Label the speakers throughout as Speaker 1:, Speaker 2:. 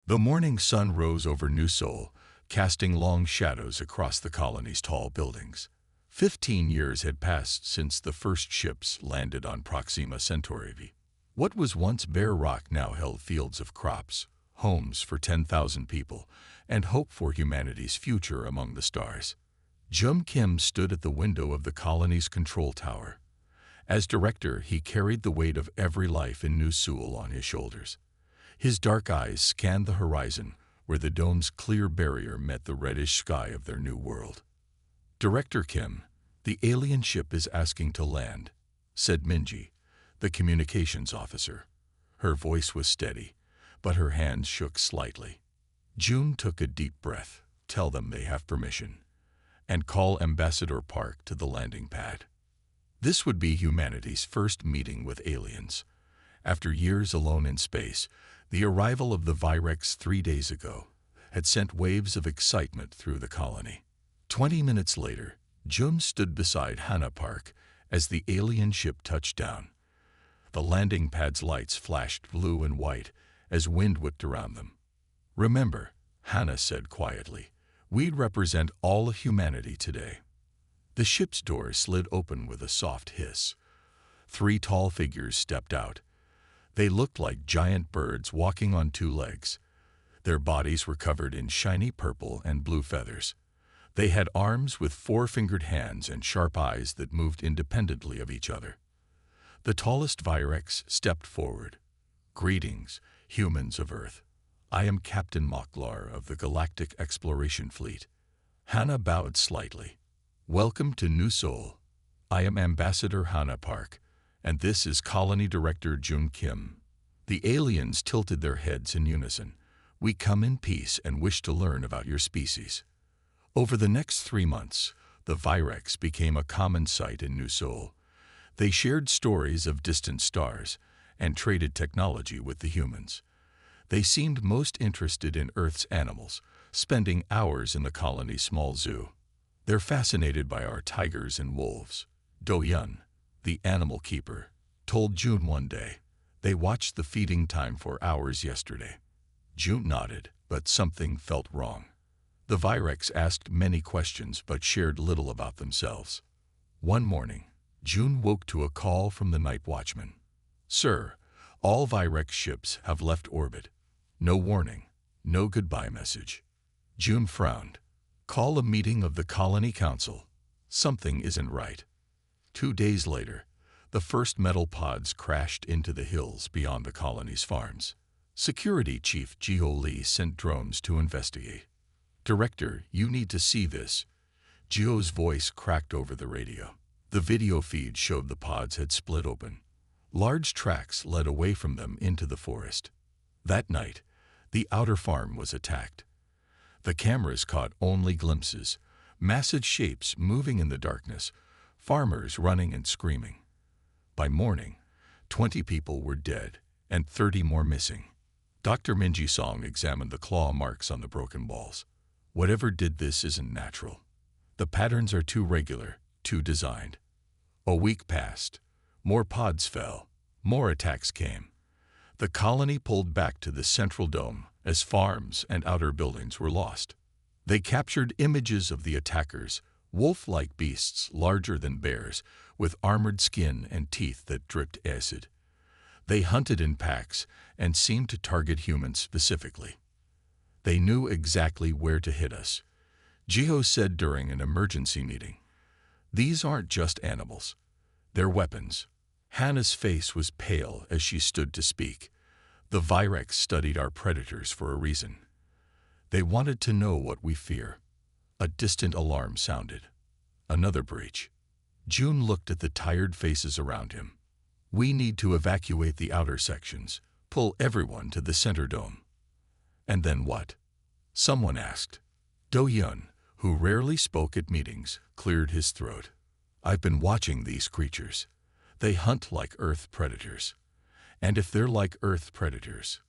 Speaker 1: The morning sun rose over New Seoul, casting long shadows across the colony's tall buildings. 15 years had passed since the first ships landed on Proxima Centauri. What was once bare rock now held fields of crops, homes for 10,000 people, and hope for humanity's future among the stars. Jung Kim stood at the window of the colony's control tower. As director, he carried the weight of every life in New Seoul on his shoulders. His dark eyes scanned the horizon, where the dome's clear barrier met the reddish sky of their new world. "Director Kim, the alien ship is asking to land," said Minji, the communications officer. Her voice was steady, but her hands shook slightly. June took a deep breath. "Tell them they have permission. And call Ambassador Park to the landing pad." This would be humanity's first meeting with aliens. After years alone in space, the arrival of the Virex 3 days ago had sent waves of excitement through the colony. 20 minutes later, Jun stood beside Hana Park as the alien ship touched down. The landing pad's lights flashed blue and white as wind whipped around them. "Remember," Hana said quietly, "we represent all of humanity today." The ship's door slid open with a soft hiss. 3 tall figures stepped out. They looked like giant birds walking on 2 legs. Their bodies were covered in shiny purple and blue feathers. They had arms with 4-fingered hands and sharp eyes that moved independently of each other. The tallest Virex stepped forward. "Greetings, humans of Earth. I am Captain Moklar of the Galactic Exploration Fleet." Hana bowed slightly. "Welcome to New Seoul. I am Ambassador Hana Park, and this is Colony Director Jun Kim." The aliens tilted their heads in unison. "We come in peace and wish to learn about your species." Over the next 3 months, the Virex became a common sight in New Seoul. They shared stories of distant stars and traded technology with the humans. They seemed most interested in Earth's animals, spending hours in the colony's small zoo. "They're fascinated by our tigers and wolves," Do-Yun, the animal keeper, told June one day. "They watched the feeding time for hours yesterday." June nodded, but something felt wrong. The Virex asked many questions but shared little about themselves. One morning, June woke to a call from the night watchman. "Sir, all Virex ships have left orbit. No warning, no goodbye message." June frowned. "Call a meeting of the Colony Council. Something isn't right." 2 days later, the first metal pods crashed into the hills beyond the colony's farms. Security Chief Jiho Lee sent drones to investigate. "Director, you need to see this." Jiho's voice cracked over the radio. The video feed showed the pods had split open. Large tracks led away from them into the forest. That night, the outer farm was attacked. The cameras caught only glimpses, massive shapes moving in the darkness, farmers running and screaming. By morning, 20 people were dead and 30 more missing. Dr. Minji Song examined the claw marks on the broken walls. "Whatever did this isn't natural. The patterns are too regular, too designed." A week passed. More pods fell. More attacks came. The colony pulled back to the central dome as farms and outer buildings were lost. They captured images of the attackers, wolf-like beasts larger than bears, with armored skin and teeth that dripped acid. They hunted in packs and seemed to target humans specifically. "They knew exactly where to hit us," Jiho said during an emergency meeting. "These aren't just animals. They're weapons." Hannah's face was pale as she stood to speak. "The Virex studied our predators for a reason. They wanted to know what we fear." A distant alarm sounded. Another breach. June looked at the tired faces around him. "We need to evacuate the outer sections, pull everyone to the center dome." "And then what?" someone asked. Do-Yun, who rarely spoke at meetings, cleared his throat. "I've been watching these creatures. They hunt like Earth predators. And if they're like Earth predators,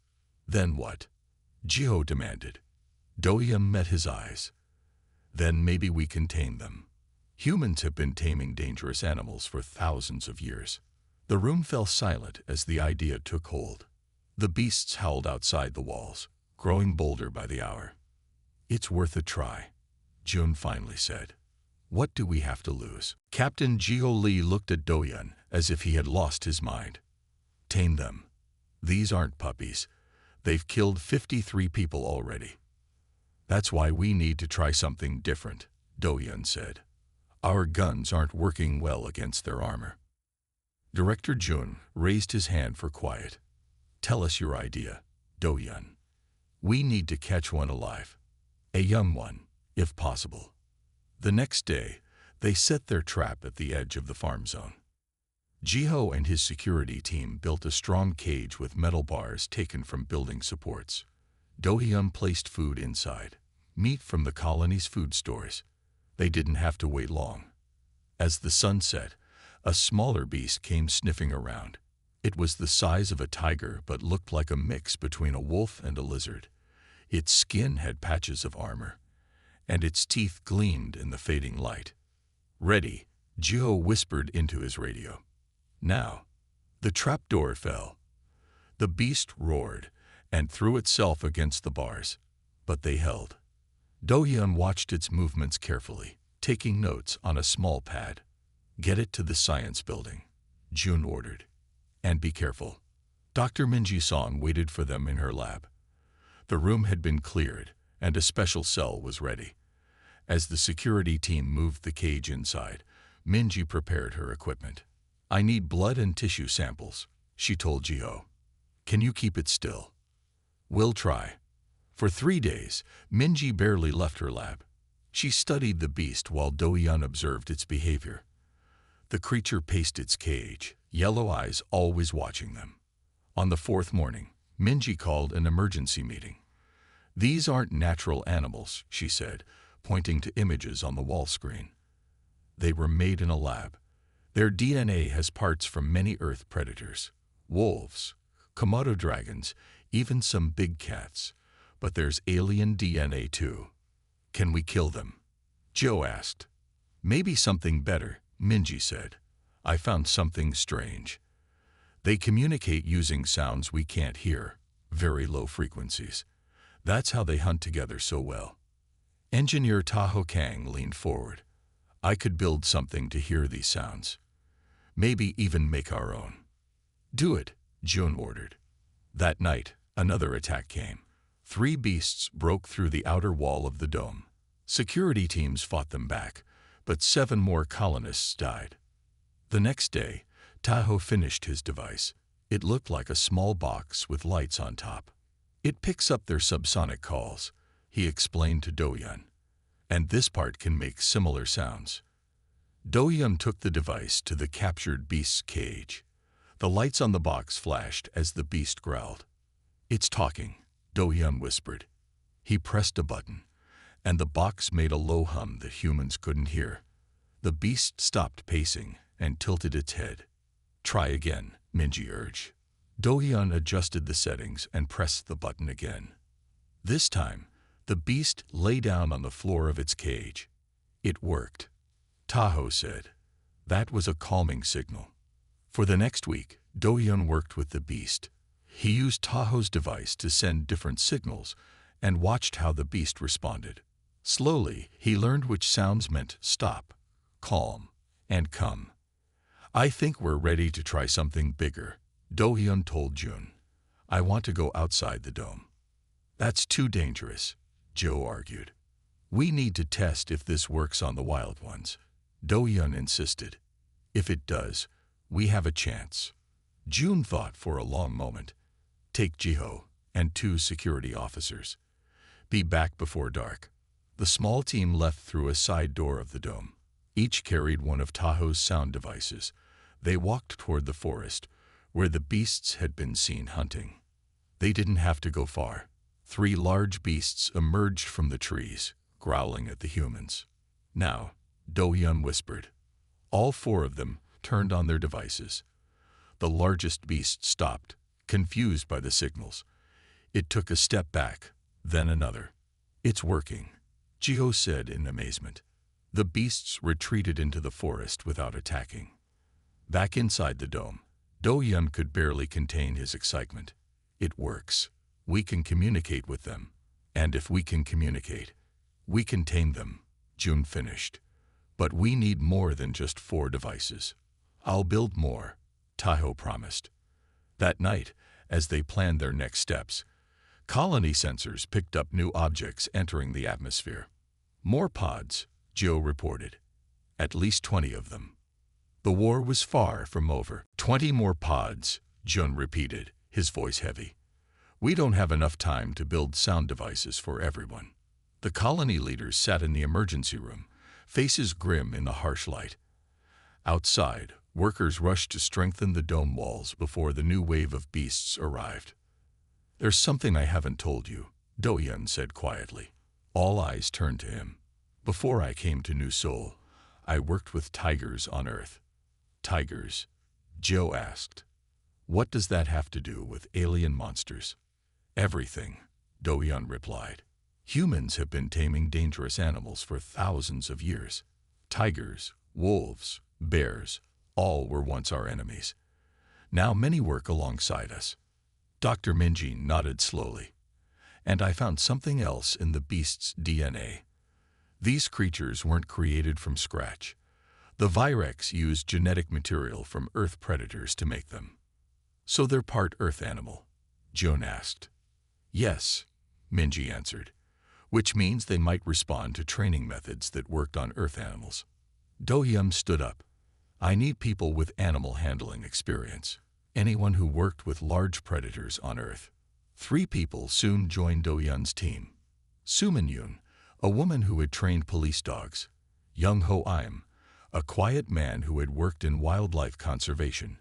Speaker 1: then what?" Jiho demanded. Do-Yun met his eyes. "Then maybe we can tame them. Humans have been taming dangerous animals for thousands of years." The room fell silent as the idea took hold. The beasts howled outside the walls, growing bolder by the hour. "It's worth a try," Jun finally said. "What do we have to lose?" Captain Gio Lee looked at Doyun as if he had lost his mind. "Tame them. These aren't puppies. They've killed 53 people already." "That's why we need to try something different," Doyun said. "Our guns aren't working well against their armor." Director Jun raised his hand for quiet. "Tell us your idea, Doyun. We need to catch one alive. A young one, if possible." The next day, they set their trap at the edge of the farm zone. Jiho and his security team built a strong cage with metal bars taken from building supports. Dohyun placed food inside, meat from the colony's food stores. They didn't have to wait long. As the sun set, a smaller beast came sniffing around. It was the size of a tiger but looked like a mix between a wolf and a lizard. Its skin had patches of armor, and its teeth gleamed in the fading light. "Ready," Jiho whispered into his radio. Now, the trapdoor fell. The beast roared and threw itself against the bars, but they held. Dohyun watched its movements carefully, taking notes on a small pad. "Get it to the science building," Jun ordered. "And be careful." Dr. Minji-san waited for them in her lab. The room had been cleared, and a special cell was ready. As the security team moved the cage inside, Minji prepared her equipment. "I need blood and tissue samples," she told Jiho. "Can you keep it still?" "We'll try." For 3 days, Minji barely left her lab. She studied the beast while Dohyun observed its behavior. The creature paced its cage, yellow eyes always watching them. On the 4th morning, Minji called an emergency meeting. "These aren't natural animals," she said, pointing to images on the wall screen. "They were made in a lab. Their DNA has parts from many Earth predators, wolves, Komodo dragons, even some big cats. But there's alien DNA too. Can we kill them?" Joe asked. "Maybe something better," Minji said. "I found something strange. They communicate using sounds we can't hear, very low frequencies. That's how they hunt together so well." Engineer Taho Kang leaned forward. "I could build something to hear these sounds. Maybe even make our own." "Do it," Jun ordered. That night, another attack came. 3 beasts broke through the outer wall of the dome. Security teams fought them back, but 7 more colonists died. The next day, Taho finished his device. It looked like a small box with lights on top. "It picks up their subsonic calls," he explained to Dohyun. "And this part can make similar sounds." Dohyun took the device to the captured beast's cage. The lights on the box flashed as the beast growled. "It's talking," Dohyun whispered. He pressed a button, and the box made a low hum that humans couldn't hear. The beast stopped pacing and tilted its head. "Try again," Minji urged. Dohyun adjusted the settings and pressed the button again. This time, the beast lay down on the floor of its cage. "It worked," Taho said. "That was a calming signal." For the next week, Dohyun worked with the beast. He used Taho's device to send different signals and watched how the beast responded. Slowly, he learned which sounds meant stop, calm, and come. "I think we're ready to try something bigger," Dohyun told Jun. "I want to go outside the dome." "That's too dangerous," Joe argued. "We need to test if this works on the wild ones," Dohyun insisted. "If it does, we have a chance." Jun thought for a long moment. "Take Jiho and 2 security officers. Be back before dark." The small team left through a side door of the dome. Each carried one of Taho's sound devices. They walked toward the forest, where the beasts had been seen hunting. They didn't have to go far. 3 large beasts emerged from the trees, growling at the humans. "Now," Dohyun whispered. All 4 of them turned on their devices. The largest beast stopped, confused by the signals. It took a step back, then another. "It's working," Jiho said in amazement. The beasts retreated into the forest without attacking. Back inside the dome, Dohyun could barely contain his excitement. "It works. We can communicate with them. And if we can communicate, we can tame them, June finished. But we need more than just 4 devices. I'll build more, Tahoe promised. That night, as they planned their next steps, colony sensors picked up new objects entering the atmosphere. More pods, Joe reported. At least 20 of them. The war was far from over. 20 more pods, Jun repeated, his voice heavy. We don't have enough time to build sound devices for everyone. The colony leaders sat in the emergency room, faces grim in the harsh light. Outside, workers rushed to strengthen the dome walls before the new wave of beasts arrived. There's something I haven't told you, Do-hyun said quietly. All eyes turned to him. Before I came to New Seoul, I worked with tigers on Earth. Tigers? Joe asked. What does that have to do with alien monsters? Everything, Do-hyun replied. Humans have been taming dangerous animals for thousands of years. Tigers, wolves, bears, all were once our enemies. Now many work alongside us. Dr. Minji nodded slowly. And I found something else in the beast's DNA. These creatures weren't created from scratch. The Virex used genetic material from Earth predators to make them. So they're part Earth animal? Joan asked. Yes, Minji answered, which means they might respond to training methods that worked on Earth animals. Do-hyun stood up. I need people with animal handling experience. Anyone who worked with large predators on Earth. 3 people soon joined Do-hyun's team. Soo Min-yoon, a woman who had trained police dogs. Young Ho-im, a quiet man who had worked in wildlife conservation.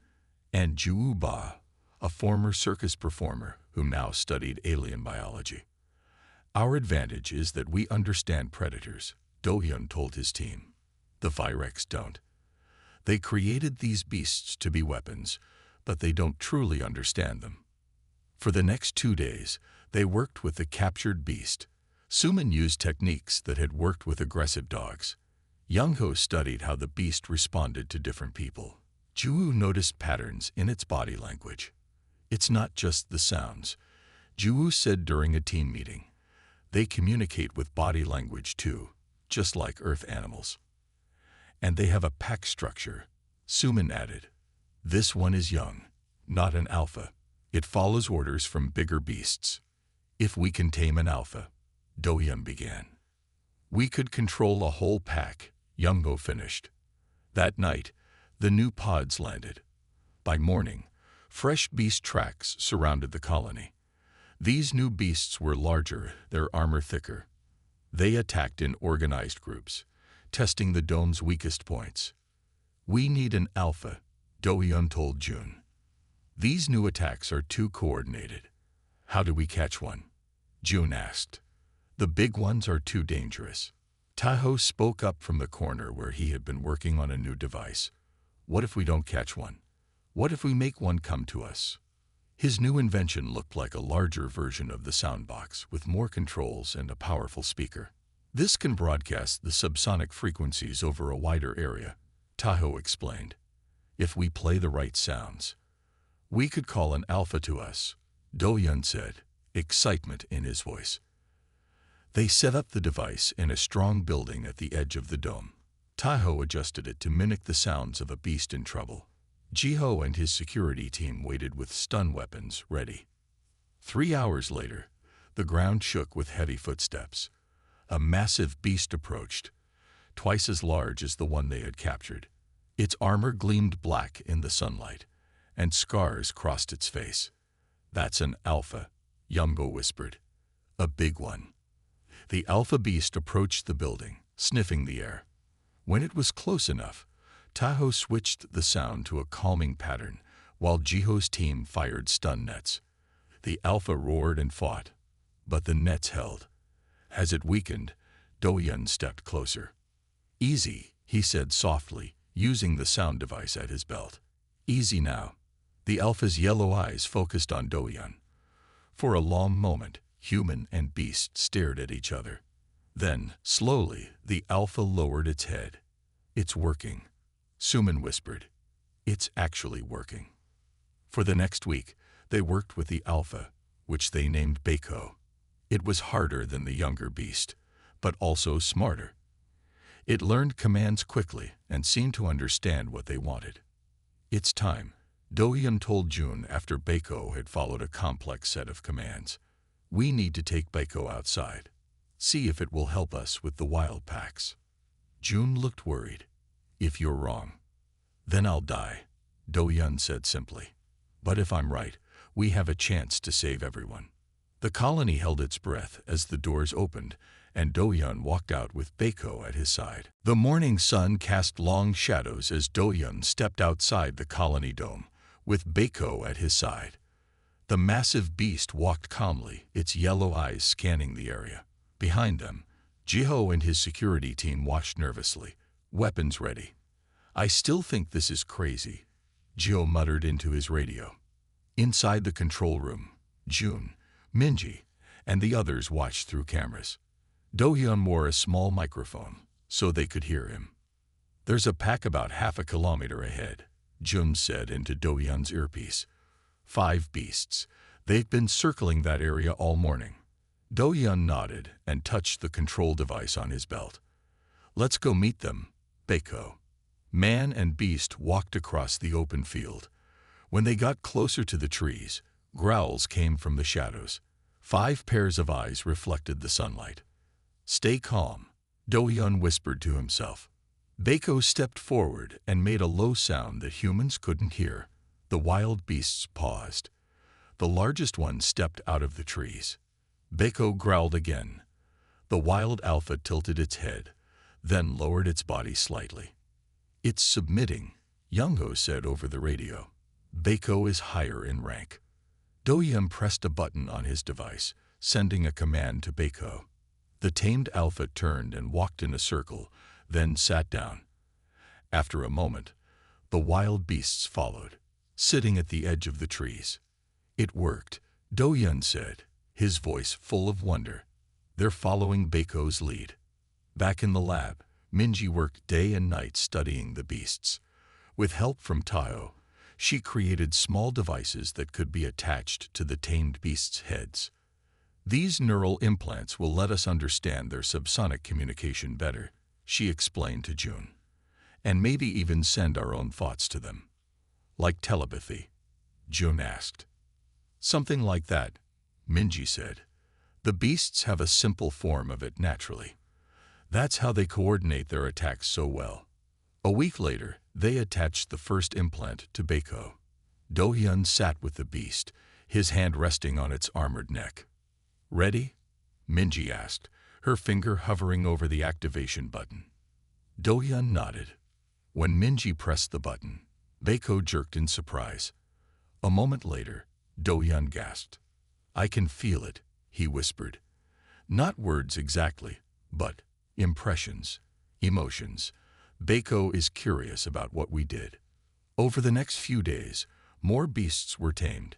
Speaker 1: And Ju Ba, a former circus performer who now studied alien biology. Our advantage is that we understand predators, Do-hyun told his team. The Virex don't. They created these beasts to be weapons, but they don't truly understand them. For the next 2 days, they worked with the captured beast. Suman used techniques that had worked with aggressive dogs. Young-ho studied how the beast responded to different people. Ju noticed patterns in its body language. It's not just the sounds, Ju said during a team meeting. They communicate with body language too, just like Earth animals. And they have a pack structure, Suman added. This one is young, not an alpha. It follows orders from bigger beasts. If we can tame an alpha, Do-hyun began. We could control a whole pack, Young-ho finished. That night, the new pods landed. By morning, fresh beast tracks surrounded the colony. These new beasts were larger, their armor thicker. They attacked in organized groups, testing the dome's weakest points. We need an alpha, Do-hyun told June. These new attacks are too coordinated. How do we catch one? June asked. The big ones are too dangerous. Tahoe spoke up from the corner where he had been working on a new device. What if we don't catch one? What if we make one come to us? His new invention looked like a larger version of the sound box with more controls and a powerful speaker. This can broadcast the subsonic frequencies over a wider area, Tahoe explained. If we play the right sounds, we could call an alpha to us, Do-hyun said, excitement in his voice. They set up the device in a strong building at the edge of the dome. Tahoe adjusted it to mimic the sounds of a beast in trouble. Jiho and his security team waited with stun weapons ready. 3 hours later, the ground shook with heavy footsteps. A massive beast approached, twice as large as the one they had captured. Its armor gleamed black in the sunlight, and scars crossed its face. That's an alpha, Young-ho whispered. A big one. The alpha beast approached the building, sniffing the air. When it was close enough, Tahoe switched the sound to a calming pattern, while Jiho's team fired stun nets. The alpha roared and fought, but the nets held. As it weakened, Do-hyun stepped closer. Easy, he said softly, using the sound device at his belt. Easy now. The alpha's yellow eyes focused on Do-hyun. For a long moment, human and beast stared at each other. Then, slowly, the alpha lowered its head. It's working, Suman whispered. It's actually working. For the next week, they worked with the alpha, which they named Bako. It was harder than the younger beast, but also smarter. It learned commands quickly and seemed to understand what they wanted. "It's time," Do-hyun told Jun after Bako had followed a complex set of commands. "We need to take Bako outside. See if it will help us with the wild packs." Jun looked worried. "If you're wrong, then I'll die," Do-hyun said simply. "But if I'm right, we have a chance to save everyone." The colony held its breath as the doors opened, and Do-hyun walked out with Bako at his side. The morning sun cast long shadows as Do-hyun stepped outside the colony dome, with Bako at his side. The massive beast walked calmly, its yellow eyes scanning the area. Behind them, Jiho and his security team watched nervously, weapons ready. "I still think this is crazy," Jiho muttered into his radio. Inside the control room, Jun, Minji, and the others watched through cameras. Do-hyun wore a small microphone, so they could hear him. "There's a pack about half a kilometer ahead," Jun said into Do-hyun's earpiece. "5 beasts. They've been circling that area all morning." Do-hyun nodded and touched the control device on his belt. "Let's go meet them, Bako." Man and beast walked across the open field. When they got closer to the trees, growls came from the shadows. 5 pairs of eyes reflected the sunlight. "Stay calm," Do-hyun whispered to himself. Bako stepped forward and made a low sound that humans couldn't hear. The wild beasts paused. The largest one stepped out of the trees. Bako growled again. The wild alpha tilted its head, then lowered its body slightly. "It's submitting," Youngho said over the radio. "Bako is higher in rank." Do-hyun pressed a button on his device, sending a command to Bako. The tamed alpha turned and walked in a circle, then sat down. After a moment, the wild beasts followed, sitting at the edge of the trees. "It worked," Do-hyun said, his voice full of wonder. "They're following Bako's lead." Back in the lab, Minji worked day and night studying the beasts. With help from Tao, she created small devices that could be attached to the tamed beasts' heads. "These neural implants will let us understand their subsonic communication better," she explained to Jun. "And maybe even send our own thoughts to them." "Like telepathy?" Jun asked. "Something like that," Minji said. "The beasts have a simple form of it naturally. That's how they coordinate their attacks so well." A week later, they attached the first implant to Bako. Do-hyun sat with the beast, his hand resting on its armored neck. "Ready?" Minji asked, her finger hovering over the activation button. Do-hyun nodded. When Minji pressed the button, Bako jerked in surprise. A moment later, Do-hyun gasped. "I can feel it," he whispered. "Not words exactly, but impressions, emotions. Bako is curious about what we did." Over the next few days, more beasts were tamed.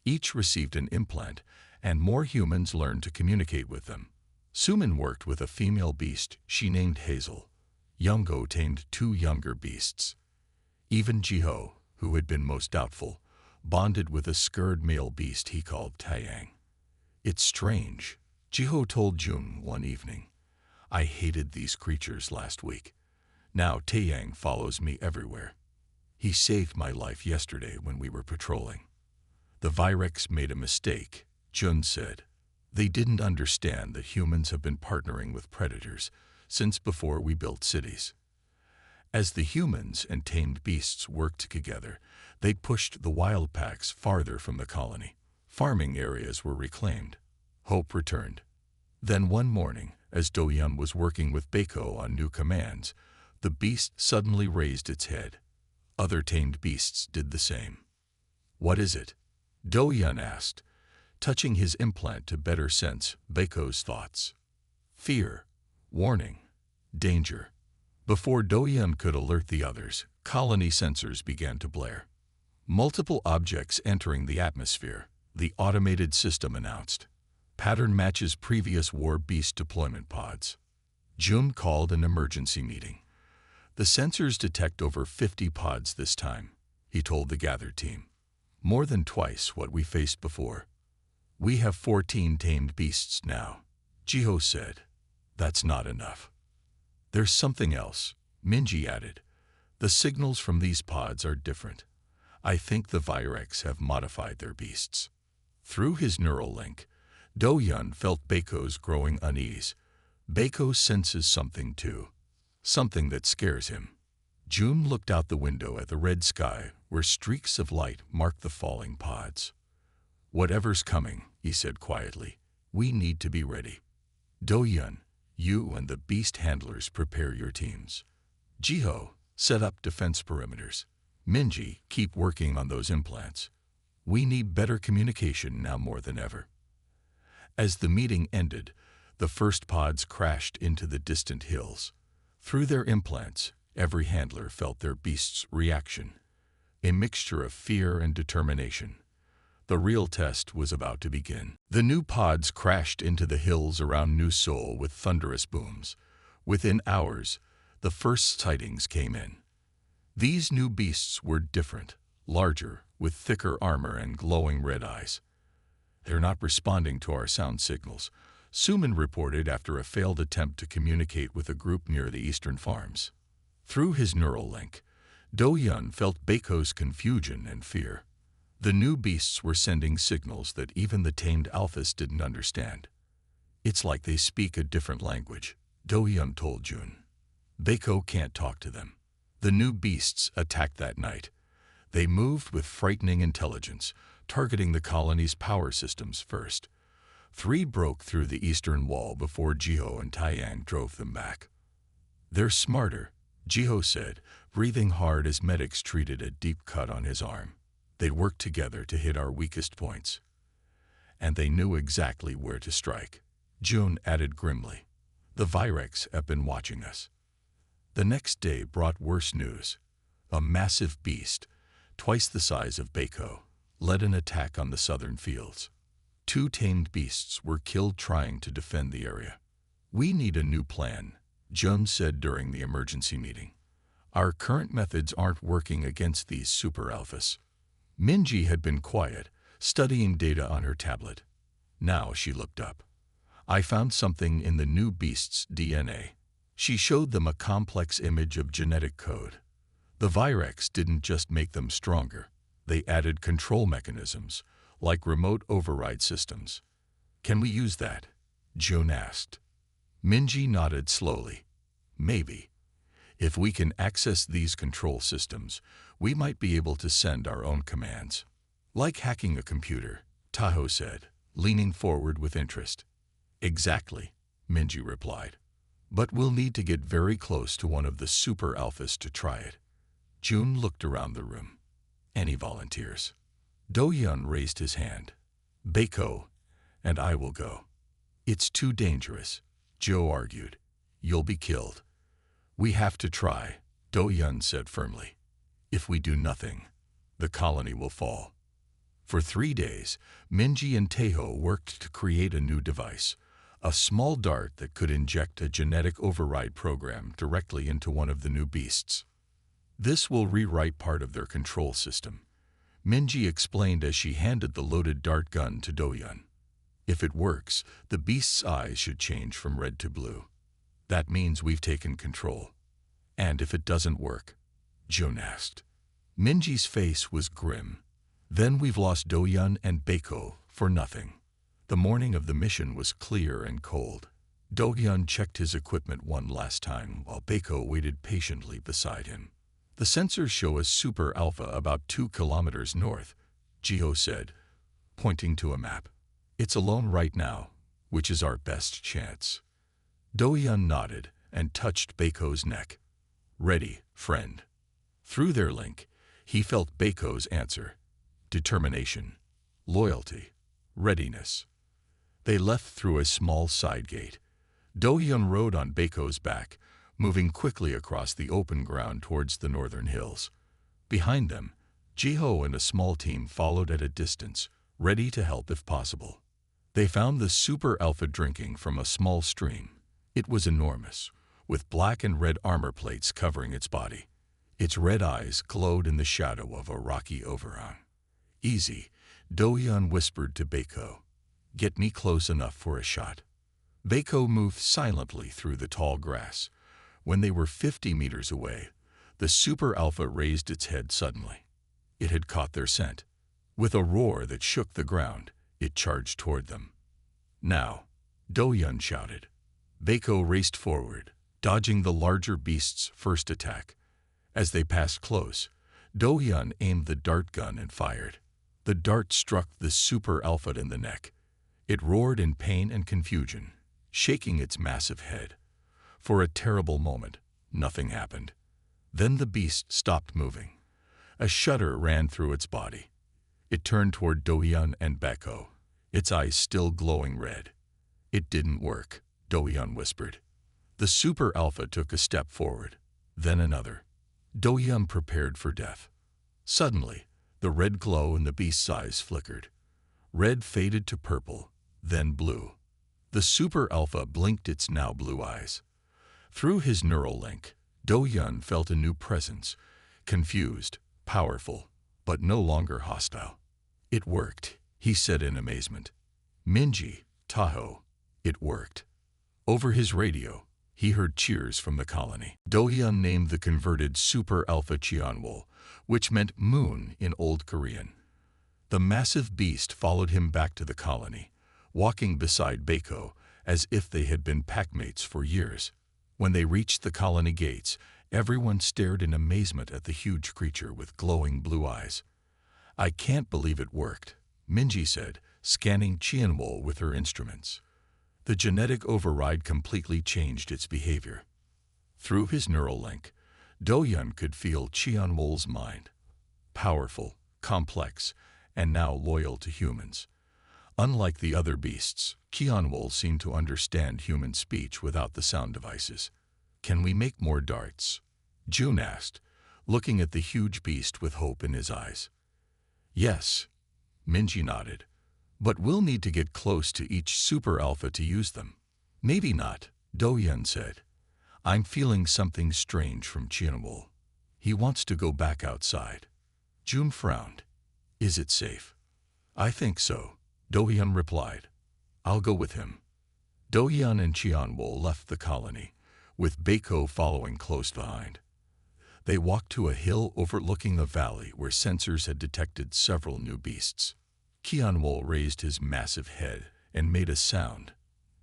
Speaker 1: Each received an implant, and more humans learned to communicate with them. Sumin worked with a female beast she named Hazel. Youngho tamed 2 younger beasts. Even Jiho, who had been most doubtful, bonded with a scared male beast he called Taeyang. "It's strange," Jiho told Jun one evening. "I hated these creatures last week. Now Taeyang follows me everywhere. He saved my life yesterday when we were patrolling." "The Virex made a mistake," Jun said. "They didn't understand that humans have been partnering with predators since before we built cities. As the humans and tamed beasts worked together, they pushed the wild packs farther from the colony. Farming areas were reclaimed. Hope returned." Then one morning, as Do-hyun was working with Bako on new commands, the beast suddenly raised its head. Other tamed beasts did the same. "What is it?" Do-hyun asked, touching his implant to better sense Bako's thoughts. "Fear, warning, danger." Before Do-hyun could alert the others, colony sensors began to blare. "Multiple objects entering the atmosphere," the automated system announced. "Pattern matches previous war beast deployment pods." Jun called an emergency meeting. "The sensors detect over 50 pods this time," he told the gathered team. "More than twice what we faced before." We have 14 tamed beasts now, Jiho said. That's not enough. There's something else, Minji added. The signals from these pods are different. I think the Virex have modified their beasts. Through his neural link, Do-yun felt Beiko's growing unease. Beiko senses something too. Something that scares him. Jun looked out the window at the red sky where streaks of light marked the falling pods. Whatever's coming, he said quietly, we need to be ready. Do-yun, you and the beast handlers prepare your teams. Jiho, set up defense perimeters. Minji, keep working on those implants. We need better communication now more than ever. As the meeting ended, the first pods crashed into the distant hills. Through their implants, every handler felt their beast's reaction, a mixture of fear and determination. The real test was about to begin. The new pods crashed into the hills around New Seoul with thunderous booms. Within hours, the first sightings came in. These new beasts were different, larger, with thicker armor and glowing red eyes. They're not responding to our sound signals, Suman reported after a failed attempt to communicate with a group near the eastern farms. Through his neural link, Do-yun felt Beiko's confusion and fear. The new beasts were sending signals that even the tamed alphas didn't understand. It's like they speak a different language, Do-yun told Jun. Beiko can't talk to them. The new beasts attacked that night. They moved with frightening intelligence, targeting the colony's power systems first. 3 broke through the eastern wall before Jiho and Taeyang drove them back. They're smarter, Jiho said, breathing hard as medics treated a deep cut on his arm. They'd worked together to hit our weakest points. And they knew exactly where to strike, Jun added grimly. The Virex have been watching us. The next day brought worse news. A massive beast, twice the size of Beiko, led an attack on the southern fields. 2 tamed beasts were killed trying to defend the area. We need a new plan, Jun said during the emergency meeting. Our current methods aren't working against these super alphas. Minji had been quiet, studying data on her tablet. Now she looked up. I found something in the new beast's DNA. She showed them a complex image of genetic code. The Virex didn't just make them stronger. They added control mechanisms, like remote override systems. Can we use that? Jun asked. Minji nodded slowly. Maybe. If we can access these control systems, we might be able to send our own commands. Like hacking a computer, Taho said, leaning forward with interest. Exactly, Minji replied. But we'll need to get very close to one of the super alphas to try it. Jun looked around the room. Any volunteers? Do-yun raised his hand. Beiko, and I will go. It's too dangerous, Joe argued. You'll be killed. We have to try, Do-yun said firmly. If we do nothing, the colony will fall. For 3 days, Minji and Taeho worked to create a new device, a small dart that could inject a genetic override program directly into one of the new beasts. This will rewrite part of their control system, Minji explained as she handed the loaded dart gun to Do-yun. If it works, the beast's eyes should change from red to blue. That means we've taken control. And if it doesn't work? Jun asked. Minji's face was grim. Then we've lost Do-yun and Beiko for nothing. The morning of the mission was clear and cold. Do-yun checked his equipment one last time while Beiko waited patiently beside him. The sensors show a super alpha about 2 kilometers north, Jiho said, pointing to a map. It's alone right now, which is our best chance. Do-yun nodded and touched Beiko's neck. Ready, friend. Through their link, he felt Beiko's answer. Determination, loyalty, readiness. They left through a small side gate. Do-yun rode on Beiko's back, moving quickly across the open ground towards the northern hills. Behind them, Jiho and a small team followed at a distance, ready to help if possible. They found the super alpha drinking from a small stream. It was enormous, with black and red armor plates covering its body. Its red eyes glowed in the shadow of a rocky overhang. Easy, Do-yun whispered to Beiko. Get me close enough for a shot. Bako moved silently through the tall grass. When they were 50 meters away, the Super Alpha raised its head suddenly. It had caught their scent. With a roar that shook the ground, it charged toward them. Now, Do-Yun shouted. Bako raced forward, dodging the larger beast's first attack. As they passed close, Do-Yun aimed the dart gun and fired. The dart struck the Super Alpha in the neck. It roared in pain and confusion, shaking its massive head. For a terrible moment, nothing happened. Then the beast stopped moving. A shudder ran through its body. It turned toward Do-Yun and Bako, its eyes still glowing red. It didn't work, Do-Yun whispered. The Super Alpha took a step forward, then another. Do-Yun prepared for death. Suddenly, the red glow in the beast's eyes flickered. Red faded to purple, then blue. The Super Alpha blinked its now blue eyes. Through his neural link, Do-Yun felt a new presence, confused, powerful, but no longer hostile. It worked, he said in amazement. Minji, Tahoe, it worked. Over his radio, he heard cheers from the colony. Do-Yun named the converted Super Alpha Cheonwol, which meant moon in Old Korean. The massive beast followed him back to the colony, walking beside Bako as if they had been packmates for years. When they reached the colony gates, everyone stared in amazement at the huge creature with glowing blue eyes. I can't believe it worked, Minji said, scanning Cheonwol with her instruments. The genetic override completely changed its behavior. Through his neural link, Do-Yun could feel Cheonwol's mind. Powerful, complex, and now loyal to humans. Unlike the other beasts, Cheonwol seemed to understand human speech without the sound devices. Can we make more darts? June asked, looking at the huge beast with hope in his eyes. Yes, Minji nodded. But we'll need to get close to each Super Alpha to use them. Maybe not, Do-Yun said. I'm feeling something strange from Cheonwol. He wants to go back outside. June frowned. Is it safe? I think so, Do-Yun replied. I'll go with him. Do-Yun and Cheonwol left the colony, with Bako following close behind. They walked to a hill overlooking a valley where sensors had detected several new beasts. Cheonwol raised his massive head and made a sound,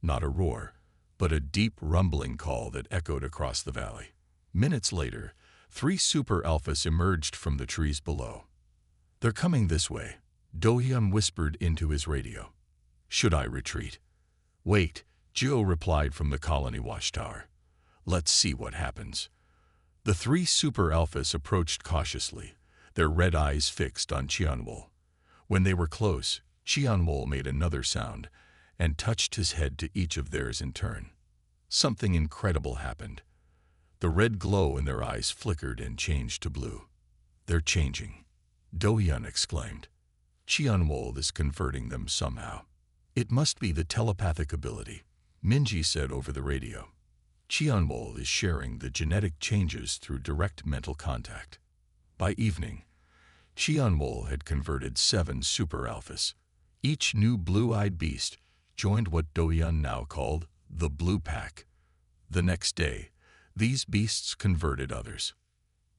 Speaker 1: not a roar, but a deep rumbling call that echoed across the valley. Minutes later, 3 Super Alphas emerged from the trees below. They're coming this way, Do-Yun whispered into his radio. Should I retreat? Wait, Gio replied from the colony watchtower. Let's see what happens. The 3 Super Alphas approached cautiously, their red eyes fixed on Cheonwol. When they were close, Cheonwol made another sound and touched his head to each of theirs in turn. Something incredible happened. The red glow in their eyes flickered and changed to blue. They're changing, Do-Yun exclaimed. Cheonwol is converting them somehow. It must be the telepathic ability, Minji said over the radio. Cheonwol is sharing the genetic changes through direct mental contact. By evening, Cheonwol had converted 7 Super Alphas. Each new blue-eyed beast joined what Do-Yun now called the Blue Pack. The next day, these beasts converted others.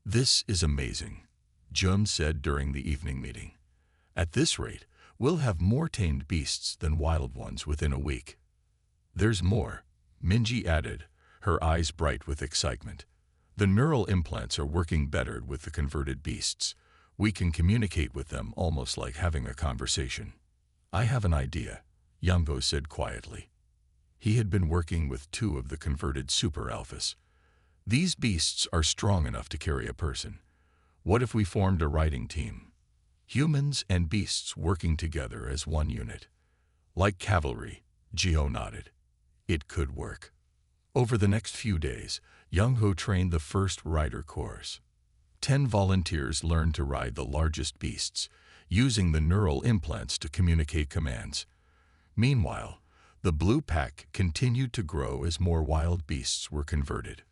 Speaker 1: This is amazing, Jum said during the evening meeting. At this rate, we'll have more tamed beasts than wild ones within a week. There's more, Minji added, her eyes bright with excitement. The neural implants are working better with the converted beasts. We can communicate with them almost like having a conversation. I have an idea, Yambo said quietly. He had been working with 2 of the converted Super Alphas. These beasts are strong enough to carry a person. What if we formed a riding team? Humans and beasts working together as one unit. Like cavalry, Gio nodded. It could work. Over the next few days, Young-ho trained the first rider course. 10 volunteers learned to ride the largest beasts, using the neural implants to communicate commands. Meanwhile, the Blue Pack continued to grow as more wild beasts were converted.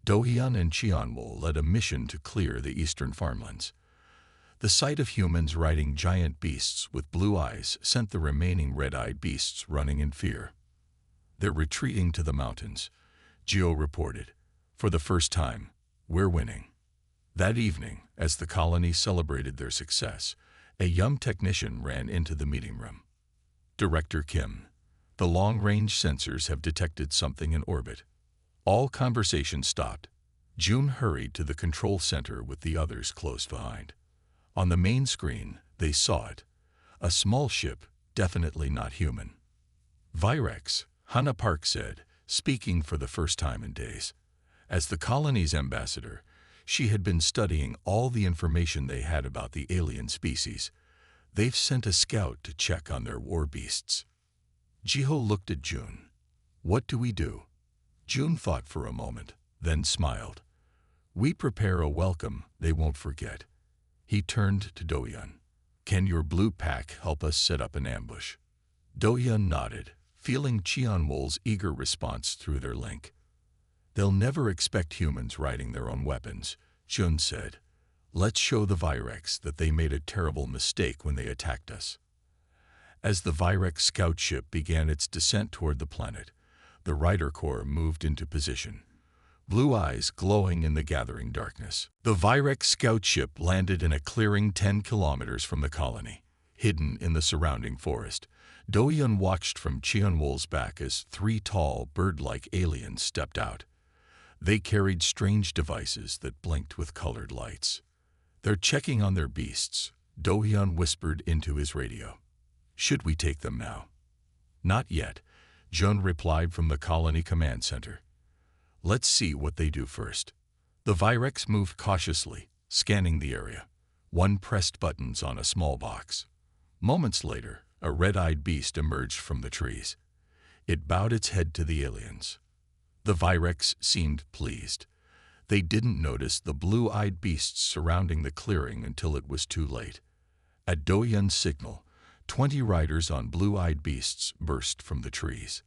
Speaker 1: Do-Hyun and Cheonwol led a mission to clear the eastern farmlands. The sight of humans riding giant beasts with blue eyes sent the remaining red-eyed beasts running in fear. "They're retreating to the mountains," Geo reported. "For the first time, we're winning." That evening, as the colony celebrated their success, a young technician ran into the meeting room. "Director Kim, the long-range sensors have detected something in orbit." All conversation stopped. June hurried to the control center with the others close behind. On the main screen, they saw it. A small ship, definitely not human. "Virex," Hannah Park said, speaking for the first time in days. As the colony's ambassador, she had been studying all the information they had about the alien species. "They've sent a scout to check on their war beasts." Jiho looked at June. "What do we do?" June thought for a moment, then smiled. "We prepare a welcome they won't forget." He turned to Dohyun. "Can your blue pack help us set up an ambush?" Dohyun nodded, feeling Cheonwol's eager response through their link. "They'll never expect humans riding their own weapons," Jun said. "Let's show the Virex that they made a terrible mistake when they attacked us." As the Virex scout ship began its descent toward the planet, the Rider Corps moved into position, blue eyes glowing in the gathering darkness. The Virex scout ship landed in a clearing 10 kilometers from the colony, hidden in the surrounding forest. Dohyun watched from Cheonwol's back as 3 tall, bird-like aliens stepped out. They carried strange devices that blinked with colored lights. "They're checking on their beasts," Dohyun whispered into his radio. "Should we take them now?" "Not yet," Jun replied from the colony command center. "Let's see what they do first." The Virex moved cautiously, scanning the area. One pressed buttons on a small box. Moments later, a red-eyed beast emerged from the trees. It bowed its head to the aliens. The Virex seemed pleased. They didn't notice the blue-eyed beasts surrounding the clearing until it was too late. At Dohyun's signal, 20 riders on blue-eyed beasts burst from the trees.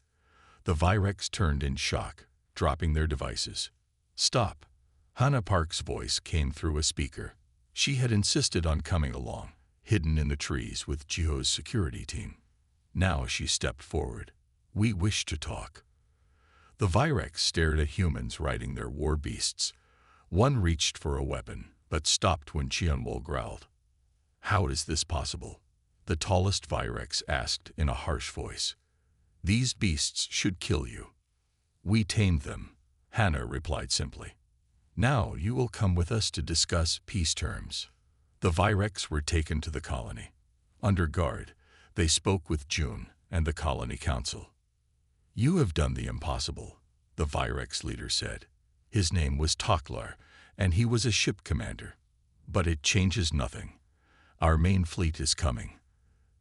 Speaker 1: The Virex turned in shock, dropping their devices. "Stop!" Hannah Park's voice came through a speaker. She had insisted on coming along, hidden in the trees with Jiho's security team. Now she stepped forward. "We wish to talk." The Virex stared at humans riding their war beasts. One reached for a weapon, but stopped when Cheonwol growled. "How is this possible?" the tallest Virex asked in a harsh voice. "These beasts should kill you." "We tamed them," Hannah replied simply. "Now you will come with us to discuss peace terms." The Virex were taken to the colony. Under guard, they spoke with June and the colony council. "You have done the impossible," the Virex leader said. His name was Toklar, and he was a ship commander. "But it changes nothing. Our main fleet is coming.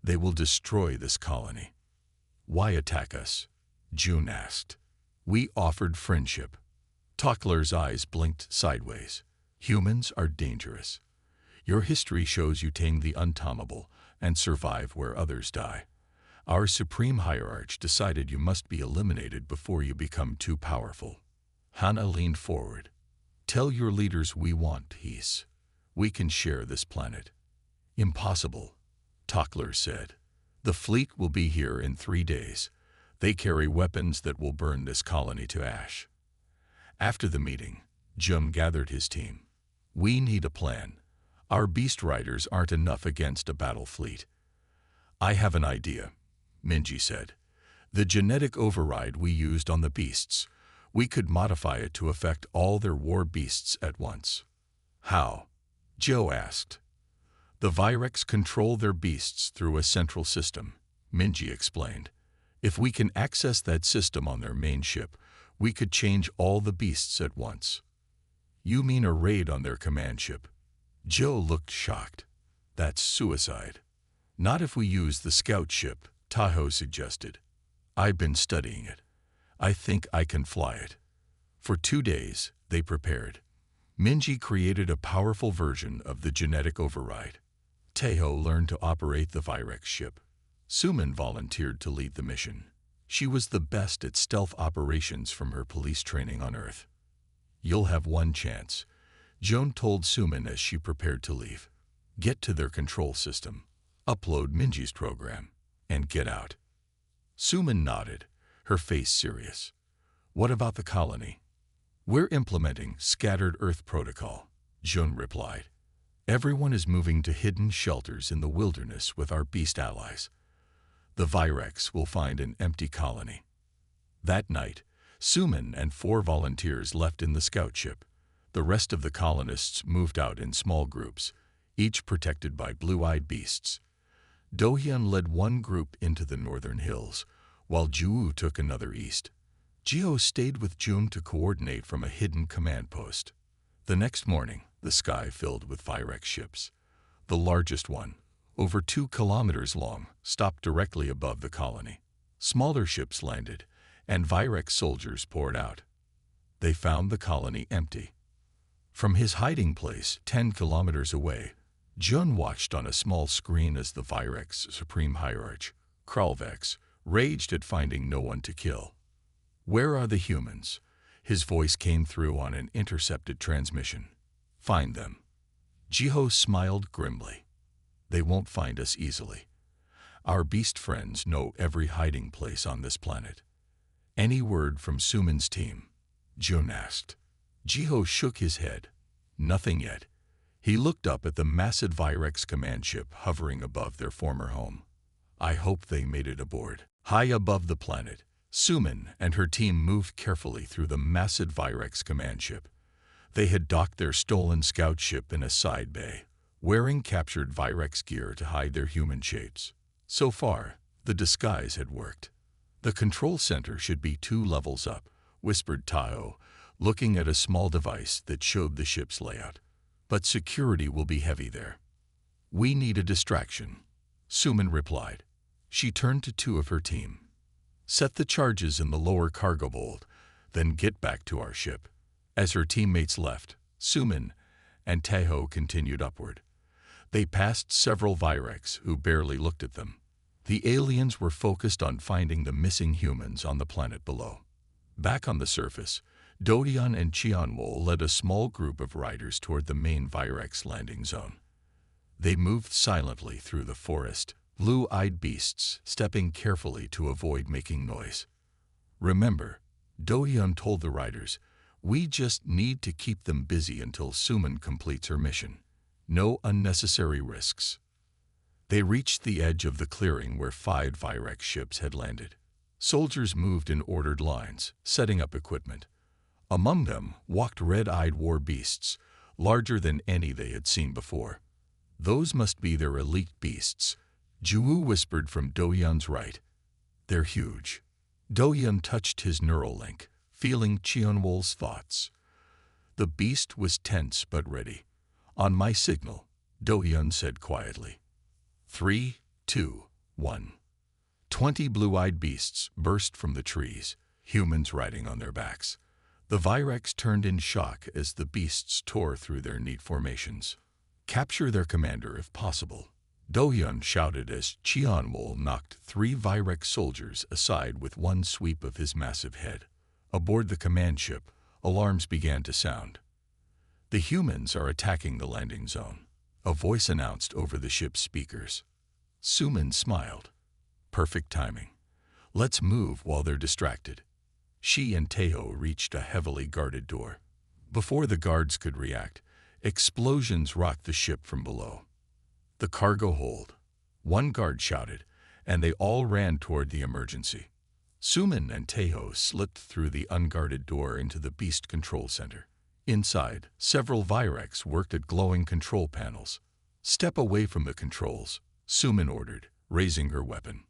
Speaker 1: They will destroy this colony." "Why attack us?" June asked. "We offered friendship." Toklar's eyes blinked sideways. "Humans are dangerous. Your history shows you tame the untamable and survive where others die. Our supreme hierarch decided you must be eliminated before you become too powerful." Hannah leaned forward. "Tell your leaders we want peace. We can share this planet." "Impossible," Toklar said. "The fleet will be here in 3 days. They carry weapons that will burn this colony to ash." After the meeting, Jum gathered his team. "We need a plan. Our beast riders aren't enough against a battle fleet." "I have an idea," Minji said. "The genetic override we used on the beasts, we could modify it to affect all their war beasts at once." "How?" Joe asked. "The Virex control their beasts through a central system," Minji explained. "If we can access that system on their main ship, we could change all the beasts at once." "You mean a raid on their command ship?" Joe looked shocked. "That's suicide." "Not if we use the scout ship," Tahoe suggested. "I've been studying it. I think I can fly it." For 2 days, they prepared. Minji created a powerful version of the genetic override. Tahoe learned to operate the Virex ship. Suman volunteered to lead the mission. She was the best at stealth operations from her police training on Earth. "You'll have one chance," Joan told Suman as she prepared to leave. Get to their control system, upload Minji's program, and get out. Suman nodded, her face serious. What about the colony? We're implementing Scattered Earth Protocol, Jun replied. Everyone is moving to hidden shelters in the wilderness with our beast allies. The Virex will find an empty colony. That night, Suman and 4 volunteers left in the scout ship. The rest of the colonists moved out in small groups, each protected by blue-eyed beasts. Dohyun led one group into the northern hills, while Ju took another east. Jiho stayed with Jun to coordinate from a hidden command post. The next morning, the sky filled with Virex ships. The largest one, over 2 kilometers long, stopped directly above the colony. Smaller ships landed, and Virex soldiers poured out. They found the colony empty. From his hiding place 10 kilometers away, Jun watched on a small screen as the Virex Supreme Hierarch, Kralvex, raged at finding no one to kill. Where are the humans? His voice came through on an intercepted transmission. Find them. Jiho smiled grimly. They won't find us easily. Our beast friends know every hiding place on this planet. Any word from Suman's team? Jun asked. Jiho shook his head. Nothing yet. He looked up at the massive Virex command ship hovering above their former home. I hope they made it aboard. High above the planet, Suman and her team moved carefully through the massive Virex command ship. They had docked their stolen scout ship in a side bay, wearing captured Virex gear to hide their human shapes. So far, the disguise had worked. The control center should be 2 levels up, whispered Taho, looking at a small device that showed the ship's layout. But security will be heavy there. We need a distraction, Suman replied. She turned to 2 of her team. Set the charges in the lower cargo hold, then get back to our ship. As her teammates left, Suman and Taho continued upward. They passed several Virex who barely looked at them. The aliens were focused on finding the missing humans on the planet below. Back on the surface, Dohyun and Cheonwol led a small group of riders toward the main Virex landing zone. They moved silently through the forest, blue-eyed beasts stepping carefully to avoid making noise. Remember, Dohyun told the riders, we just need to keep them busy until Suman completes her mission. No unnecessary risks. They reached the edge of the clearing where 5 Virex ships had landed. Soldiers moved in ordered lines, setting up equipment. Among them walked red-eyed war beasts, larger than any they had seen before. Those must be their elite beasts, Ju whispered from Dohyun's right. They're huge. Dohyun touched his neural link, feeling Cheonwol's thoughts. The beast was tense but ready. On my signal, Dohyun said quietly. 3, 2, 1. 20 blue-eyed beasts burst from the trees, humans riding on their backs. The Virex turned in shock as the beasts tore through their neat formations. Capture their commander if possible, Dohyun shouted as Cheonwol knocked 3 Virex soldiers aside with one sweep of his massive head. Aboard the command ship, alarms began to sound. The humans are attacking the landing zone, a voice announced over the ship's speakers. Suman smiled. Perfect timing. Let's move while they're distracted. She and Taho reached a heavily guarded door. Before the guards could react, explosions rocked the ship from below. The cargo hold, one guard shouted, and they all ran toward the emergency. Suman and Taho slipped through the unguarded door into the beast control center. Inside, several Virex worked at glowing control panels. Step away from the controls, Suman ordered, raising her weapon.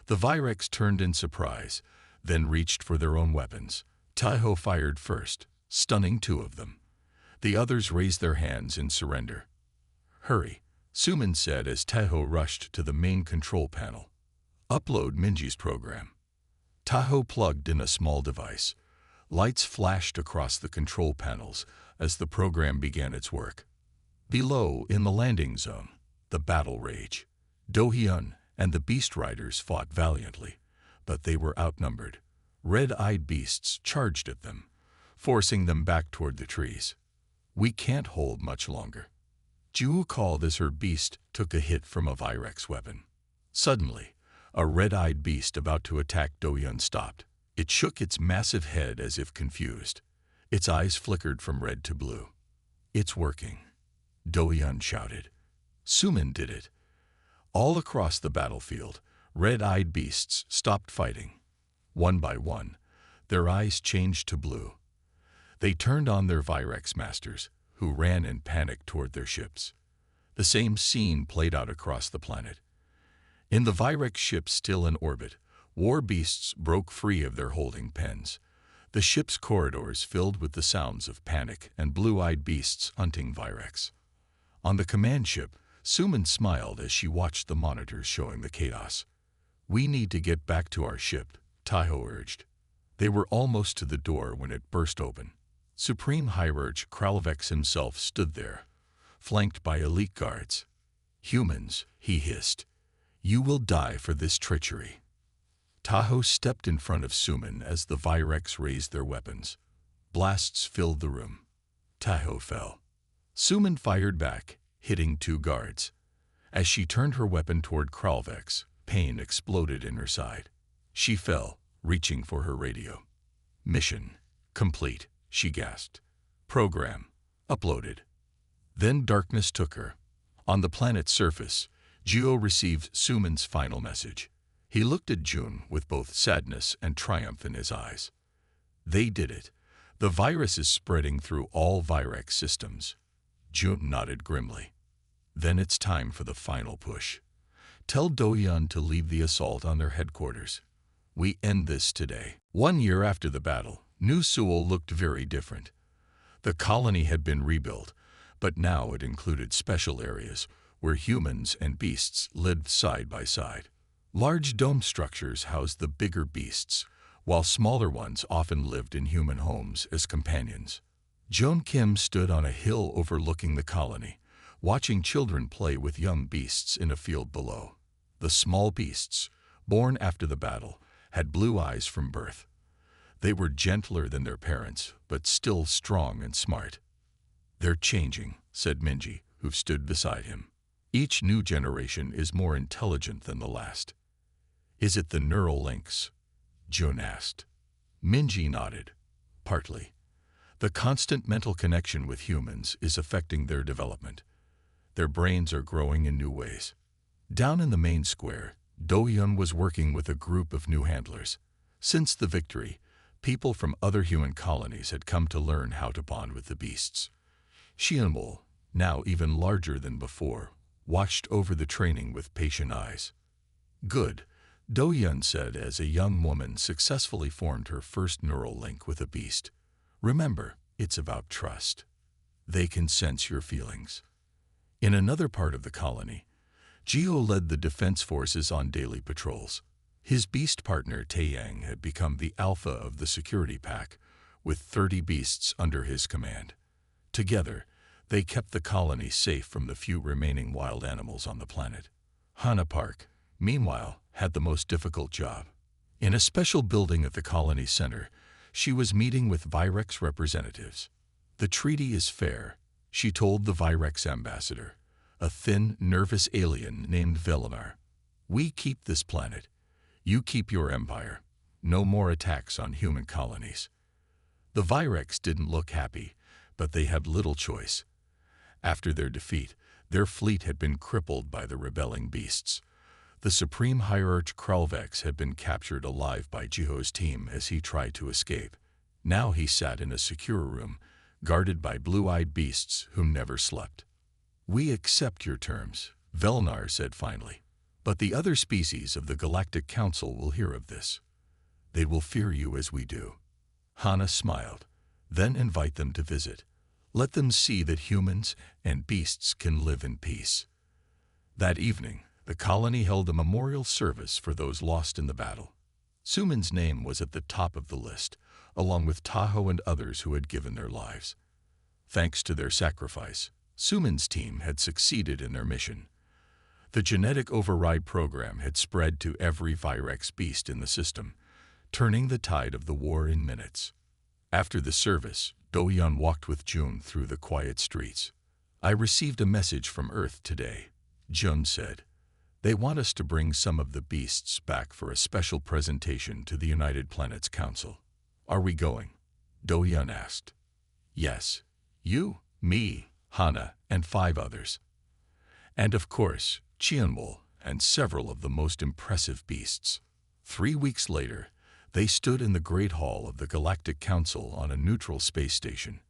Speaker 1: The Virex turned in surprise, then reached for their own weapons. Taho fired first, stunning 2 of them. The others raised their hands in surrender. Hurry, Suman said as Taho rushed to the main control panel. Upload Minji's program. Taho plugged in a small device. Lights flashed across the control panels as the program began its work. Below, in the landing zone, the battle raged. Dohyun and the beast riders fought valiantly, but they were outnumbered. Red-eyed beasts charged at them, forcing them back toward the trees. We can't hold much longer. Ju called as her beast took a hit from a Virex weapon. Suddenly, a red-eyed beast about to attack Doyun stopped. It shook its massive head as if confused. Its eyes flickered from red to blue. "It's working," Doyun shouted. Sumin did it. All across the battlefield, red-eyed beasts stopped fighting. One by one, their eyes changed to blue. They turned on their Virex masters, who ran in panic toward their ships. The same scene played out across the planet. In the Virex ships still in orbit, war beasts broke free of their holding pens. The ship's corridors filled with the sounds of panic and blue-eyed beasts hunting Virex. On the command ship, Sumin smiled as she watched the monitors showing the chaos. "We need to get back to our ship," Taho urged. They were almost to the door when it burst open. Supreme Hierarch Kralvex himself stood there, flanked by elite guards. "Humans," he hissed, "you will die for this treachery." Taho stepped in front of Sumin as the Virex raised their weapons. Blasts filled the room. Taho fell. Sumin fired back, hitting 2 guards. As she turned her weapon toward Kralvex, pain exploded in her side. She fell, reaching for her radio. "Mission complete," she gasped. "Program uploaded." Then darkness took her. On the planet's surface, Geo received Sumin's final message. He looked at June with both sadness and triumph in his eyes. "They did it. The virus is spreading through all Virex systems." June nodded grimly. "Then it's time for the final push. Tell Doyun to lead the assault on their headquarters. We end this today." 1 year after the battle, New Seoul looked very different. The colony had been rebuilt, but now it included special areas where humans and beasts lived side by side. Large dome structures housed the bigger beasts, while smaller ones often lived in human homes as companions. Joan Kim stood on a hill overlooking the colony, watching children play with young beasts in a field below. The small beasts, born after the battle, had blue eyes from birth. They were gentler than their parents, but still strong and smart. "They're changing," said Minji, who stood beside him. "Each new generation is more intelligent than the last." "Is it the neural links?" Jun asked. Minji nodded. "Partly. The constant mental connection with humans is affecting their development. Their brains are growing in new ways." Down in the main square, Doyun was working with a group of new handlers. Since the victory, people from other human colonies had come to learn how to bond with the beasts. Xianmul, now even larger than before, watched over the training with patient eyes. "Good," Doyun said as a young woman successfully formed her first neural link with a beast. "Remember, it's about trust. They can sense your feelings." In another part of the colony, Geo led the defense forces on daily patrols. His beast partner Taeyang had become the alpha of the security pack, with 30 beasts under his command. Together, they kept the colony safe from the few remaining wild animals on the planet. Hana Park, meanwhile, had the most difficult job. In a special building at the colony center, she was meeting with Virex representatives. "The treaty is fair," she told the Virex ambassador, a thin, nervous alien named Velinar. "We keep this planet. You keep your empire. No more attacks on human colonies." The Virex didn't look happy, but they had little choice. After their defeat, their fleet had been crippled by the rebelling beasts. The Supreme Hierarch Kralvex had been captured alive by Jiho's team as he tried to escape. Now he sat in a secure room, guarded by blue-eyed beasts who never slept. "We accept your terms," Velnar said finally. "But the other species of the Galactic Council will hear of this. They will fear you as we do." Hana smiled. "Then invite them to visit. Let them see that humans and beasts can live in peace." That evening, the colony held a memorial service for those lost in the battle. Sumin's name was at the top of the list, along with Taho and others who had given their lives. Thanks to their sacrifice, Sumin's team had succeeded in their mission. The genetic override program had spread to every Virex beast in the system, turning the tide of the war in minutes. After the service, Doyun walked with June through the quiet streets. I received a message from Earth today, Jun said. They want us to bring some of the beasts back for a special presentation to the United Planets Council. Are we going? Do-hyun asked. Yes. You, me, Hana, and 5 others. And of course, Cheonwol and several of the most impressive beasts. 3 weeks later, they stood in the Great Hall of the Galactic Council on a neutral space station.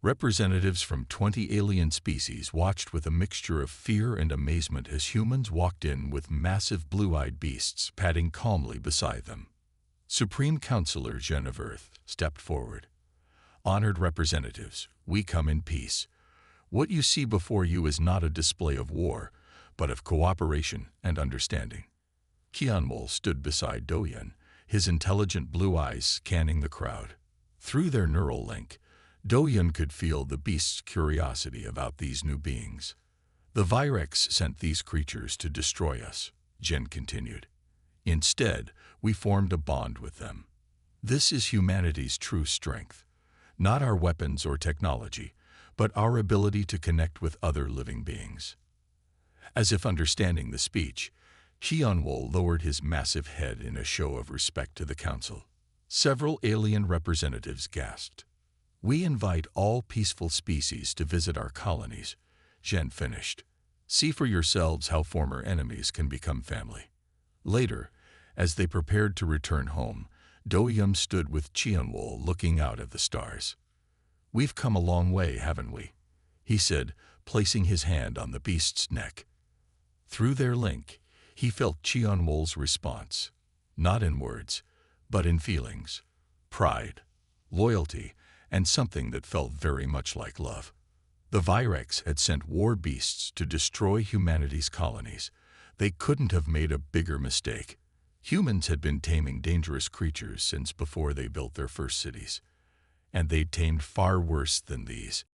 Speaker 1: Representatives from 20 alien species watched with a mixture of fear and amazement as humans walked in with massive blue-eyed beasts padding calmly beside them. Supreme Counselor Jun of Earth stepped forward. Honored representatives, we come in peace. What you see before you is not a display of war, but of cooperation and understanding. Cheonwol stood beside Do-hyun, his intelligent blue eyes scanning the crowd. Through their neural link, Do-hyun could feel the beast's curiosity about these new beings. The Virex sent these creatures to destroy us, Jin continued. Instead, we formed a bond with them. This is humanity's true strength. Not our weapons or technology, but our ability to connect with other living beings. As if understanding the speech, Cheonwol lowered his massive head in a show of respect to the council. Several alien representatives gasped. We invite all peaceful species to visit our colonies, Jin finished. See for yourselves how former enemies can become family. Later, as they prepared to return home, Do-hyun stood with Cheonwol looking out at the stars. We've come a long way, haven't we? He said, placing his hand on the beast's neck. Through their link, he felt Cheonwol's response, not in words, but in feelings, pride, loyalty, and something that felt very much like love. The Virex had sent war beasts to destroy humanity's colonies. They couldn't have made a bigger mistake. Humans had been taming dangerous creatures since before they built their first cities, and they'd tamed far worse than these.